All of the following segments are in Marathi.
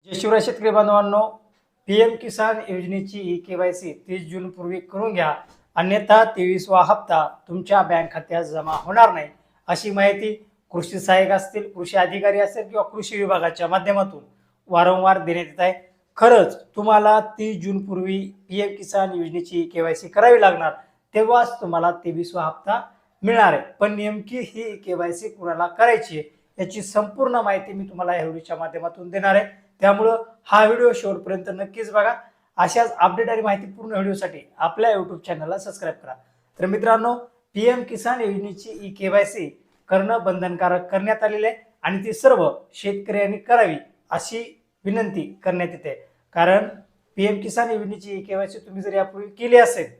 जय शिवराय शेतकरी बांधवांनो, पीएम किसान योजनेची केवायसी 30 जून पूर्वी करून घ्या, अन्यथा 23वा हप्ता तुमच्या बँक खात्यात जमा होणार नाही, अशी माहिती कृषी सहाय्यक असतील, कृषी अधिकारी असतील किंवा कृषी विभागाच्या माध्यमातून वारंवार देण्यात येत आहे. खरंच तुम्हाला 30 जून पूर्वी पीएम किसान योजनेची केवायसी करावी लागणार, तेव्हाच तुम्हाला 23वा हप्ता मिळणार आहे. पण नेमकी ही केवायसी कुणाला करायची आहे याची संपूर्ण माहिती मी तुम्हाला या व्हिडिओच्या माध्यमातून देणार आहे. त्यामुळं हा व्हिडिओ शेवटपर्यंत नक्कीच बघा. अशाच अपडेट आणि माहितीपूर्ण व्हिडिओसाठी आपल्या यूट्यूब चॅनलला सबस्क्राईब करा. तर मित्रांनो, पीएम किसान योजनेची ई केवायसी करणं बंधनकारक करण्यात आलेले आहे आणि ती सर्व शेतकऱ्यांनी करावी अशी विनंती करण्यात येते. कारण पीएम किसान योजनेची ई केवायसी तुम्ही जर यापूर्वी केली असेल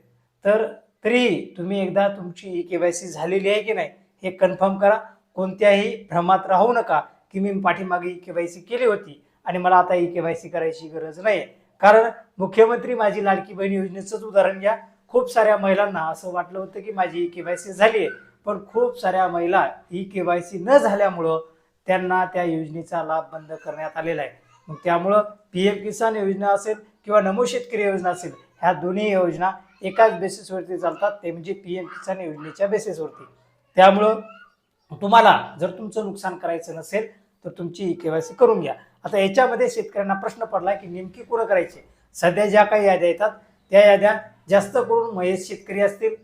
तर तरीही तुम्ही एकदा तुमची ई केवायसी झालेली आहे की नाही हे कन्फर्म करा. कोणत्याही भ्रमात राहू नका की मी पाठीमागे ई केवायसी केली होती आणि मला आता ई केवायसी करायची गरज नाही. कारण मुख्यमंत्री माझी लाडकी बहीण योजनेचंच उदाहरण घ्या. खूप साऱ्या महिलांना असं वाटलं होतं की माझी ई केवायसी झाली आहे, पण खूप साऱ्या महिला ई केवायसी न झाल्यामुळं त्यांना त्या योजनेचा लाभ बंद करण्यात आलेला आहे. मग त्यामुळं पीएम किसान योजना असेल किंवा नमो शेतकरी योजना असेल, ह्या दोन्ही योजना एकाच बेसिसवरती चालतात, ते म्हणजे पीएम किसान योजनेच्या बेसिसवरती. त्यामुळं तुम्हाला जर तुमचं नुकसान करायचं नसेल तर तुमची ई केवायसी करून घ्या. आता याच्यामध्ये शेतकऱ्यांना प्रश्न पडला की नेमकी कुठं करायची. सध्या ज्या काही याद्या येतात त्या याद्या जास्त करून महेश शेतकरी असतील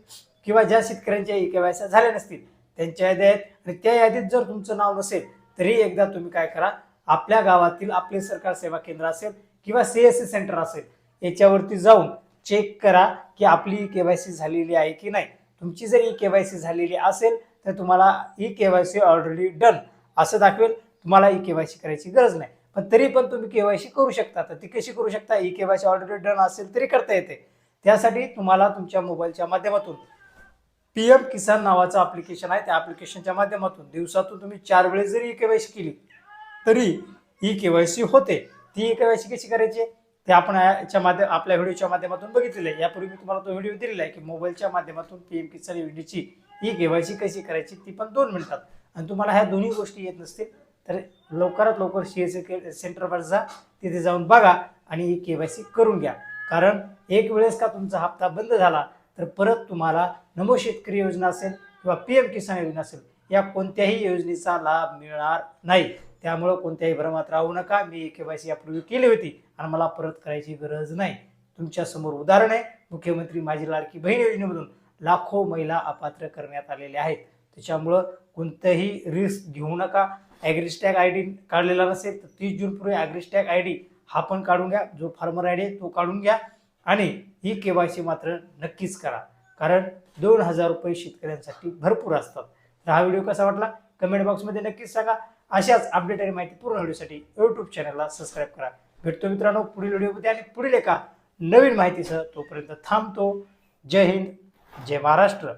किंवा ज्या शेतकऱ्यांच्या ई केवायसी झाल्या नसतील त्यांच्या याद्या आहेत. आणि त्या यादीत जर तुमचं नाव नसेल तरी एकदा तुम्ही काय करा, आपल्या गावातील आपले सरकार सेवा केंद्र असेल किंवा सीएससी सेंटर असेल याच्यावरती जाऊन चेक करा की आपली ई केवायसी झालेली आहे की नाही. तुमची जर ई केवायसी झालेली असेल तर तुम्हाला ई केवायसी ऑलरेडी डन असं दाखवेल, तुम्हाला ई केवायसी करायची गरज नाही. पण तरी पण तुम्ही केवायसी करू शकता. तर ती कशी करू शकता, ई केवायसी ऑलरेडी डन असेल तरी करता येते. त्यासाठी तुम्हाला तुमच्या मोबाईलच्या माध्यमातून पीएम किसान नावाचं ॲप्लिकेशन आहे, त्या ॲप्लिकेशनच्या माध्यमातून दिवसातून तुम्ही 4 वेळेस जरी ई केवायसी केली तरी ई केवायसी होते. ती ई केवायसी कशी करायची ते आपण आपल्या व्हिडिओच्या माध्यमातून बघितलेलं आहे. यापूर्वी मी तुम्हाला तो व्हिडिओ दिलेला आहे की मोबाईलच्या माध्यमातून पीएम किसान योजनेची ई केवायसी कशी करायची, ती पण 2 मिनिटात. आणि तुम्हाला ह्या दोन्ही गोष्टी येत नसतील तर लवकरात लवकर सीएससी सेंटरवर जा, तिथे जाऊन बघा आणि ई केवायसी करून घ्या. कारण एक वेळेस का तुमचा हप्ता बंद झाला तर परत तुम्हाला नमो शेतकरी योजना असेल किंवा पीएम किसान योजना असेल या कोणत्याही योजनेचा लाभ मिळणार नाही. त्यामुळं कोणत्याही भ्रमात राहू नका. मी ई केवायसी यापूर्वी केली होती आणि मला परत करायची गरज नाही. तुमच्यासमोर उदाहरण आहे, मुख्यमंत्री माझी लाडकी बहीण योजनेमधून लाखो महिला अपात्र करण्यात आलेल्या आहेत. त्याच्यामुळं कोणतंही रिस्क घेऊ नका. ॲग्रिस्टॅग आय डी काढलेला नसेल तर 30 जून पूर्वी ॲग्रिस्टॅग आय डी हा पण काढून घ्या, जो फार्मर आय डी आहे तो काढून घ्या आणि ही केवायसी मात्र नक्कीच करा. कारण 2000 रुपये शेतकऱ्यांसाठी भरपूर असतात. तर हा व्हिडिओ कसा वाटला कमेंट बॉक्समध्ये नक्कीच सांगा. अशाच अपडेट आणि माहिती पूर्ण व्हिडिओसाठी यूट्यूब चॅनलला सबस्क्राईब करा. भेटतो मित्रांनो पुढील व्हिडिओमध्ये आणि पुढील एका नवीन माहितीसह. तोपर्यंत थांबतो. जय हिंद, जय महाराष्ट्र.